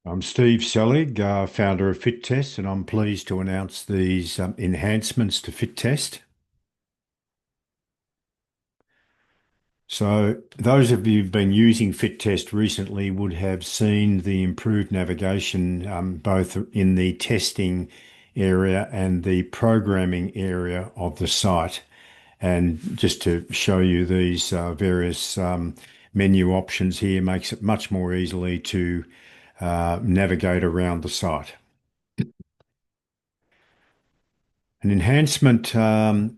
I'm Steve Selig, founder of FitTest, and I'm pleased to announce these enhancements to FitTest. So, those of you who've been using FitTest recently would have seen the improved navigation both in the testing area and the programming area of the site. And just to show you these various menu options here makes it much more easily to navigate around the site. An enhancement, an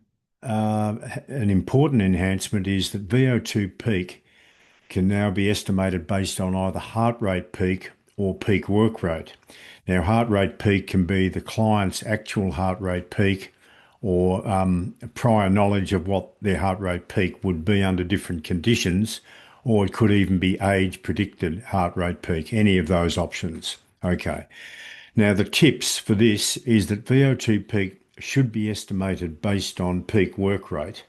important enhancement is that VO2 peak can now be estimated based on either heart rate peak or peak work rate. Now, heart rate peak can be the client's actual heart rate peak or prior knowledge of what their heart rate peak would be under different conditions, or it could even be age predicted heart rate peak, any of those options. Okay. Now, the tips for this is that VO2 peak should be estimated based on peak work rate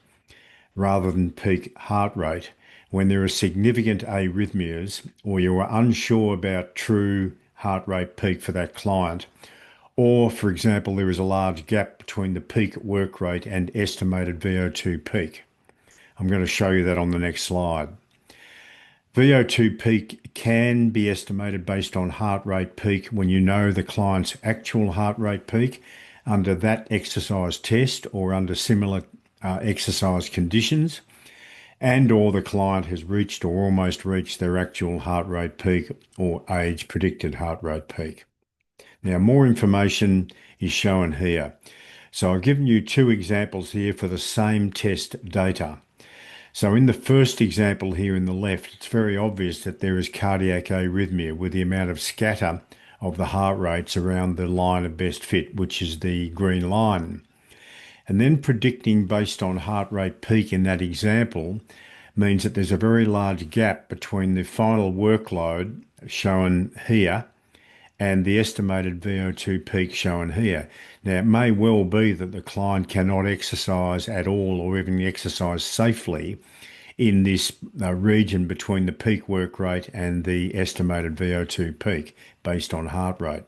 rather than peak heart rate when there are significant arrhythmias or you are unsure about true heart rate peak for that client. Or, for example, there is a large gap between the peak work rate and estimated VO2 peak. I'm going to show you that on the next slide. VO2 peak can be estimated based on heart rate peak when you know the client's actual heart rate peak under that exercise test or under similar exercise conditions, and or the client has reached or almost reached their actual heart rate peak or age predicted heart rate peak. Now, more information is shown here. So I've given you two examples here for the same test data. So in the first example here in the left, it's very obvious that there is cardiac arrhythmia with the amount of scatter of the heart rates around the line of best fit, which is the green line. And then predicting based on heart rate peak in that example means that there's a very large gap between the final workload shown here and the estimated VO2 peak shown here. Now, it may well be that the client cannot exercise at all or even exercise safely in this region between the peak work rate and the estimated VO2 peak based on heart rate.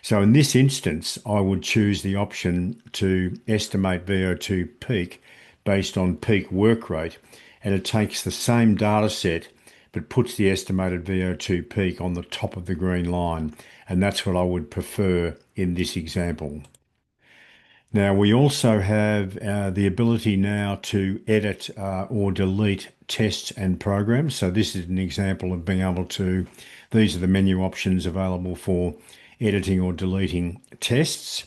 So in this instance, I would choose the option to estimate VO2 peak based on peak work rate, and it takes the same data set but puts the estimated VO2 peak on the top of the green line. And that's what I would prefer in this example. Now, we also have the ability now to edit or delete tests and programs. So this is an example of being able to, these are the menu options available for editing or deleting tests,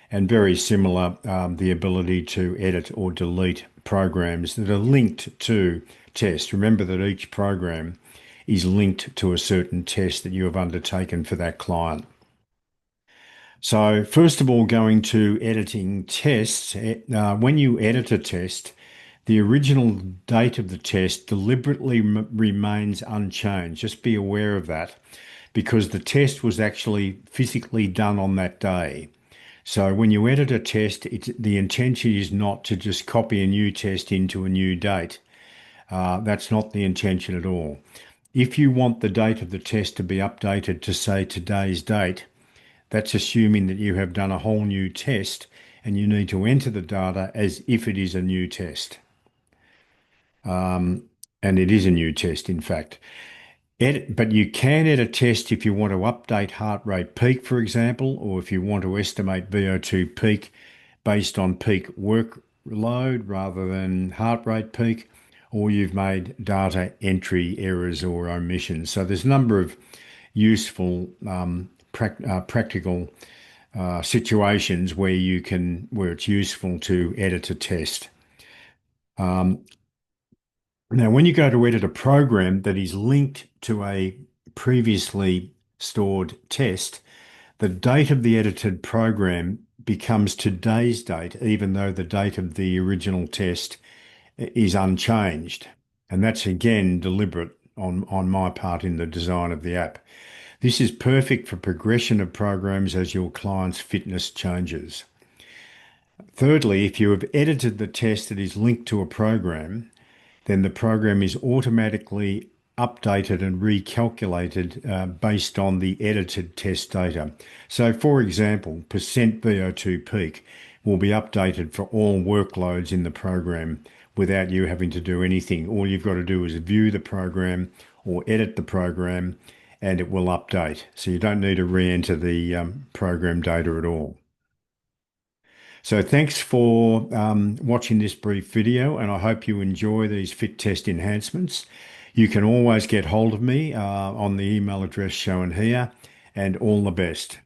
and very similar, the ability to edit or delete programs that are linked to tests. Remember that each program is linked to a certain test that you have undertaken for that client. So first of all, going to editing tests, when you edit a test, the original date of the test deliberately remains unchanged. Just be aware of that because the test was actually physically done on that day. So when you edit a test, the intention is not to just copy a new test into a new date. That's not the intention at all. If you want the date of the test to be updated to say today's date, that's assuming that you have done a whole new test and you need to enter the data as if it is a new test. And it is a new test, in fact. But you can edit a test if you want to update heart rate peak, for example, or if you want to estimate VO2 peak based on peak workload rather than heart rate peak, or you've made data entry errors or omissions. So there's a number of useful practical situations where it's useful to edit a test. Now, when you go to edit a program that is linked to a previously stored test, the date of the edited program becomes today's date, even though the date of the original test is unchanged. And that's again deliberate on my part in the design of the app. This is perfect for progression of programs as your client's fitness changes. Thirdly, if you have edited the test that is linked to a program, then the program is automatically updated and recalculated based on the edited test data. So, for example, percent VO2 peak will be updated for all workloads in the program without you having to do anything. All you've got to do is view the program or edit the program and it will update. So you don't need to re-enter the program data at all. So thanks for watching this brief video, and I hope you enjoy these fit test enhancements. You can always get hold of me on the email address shown here, and all the best.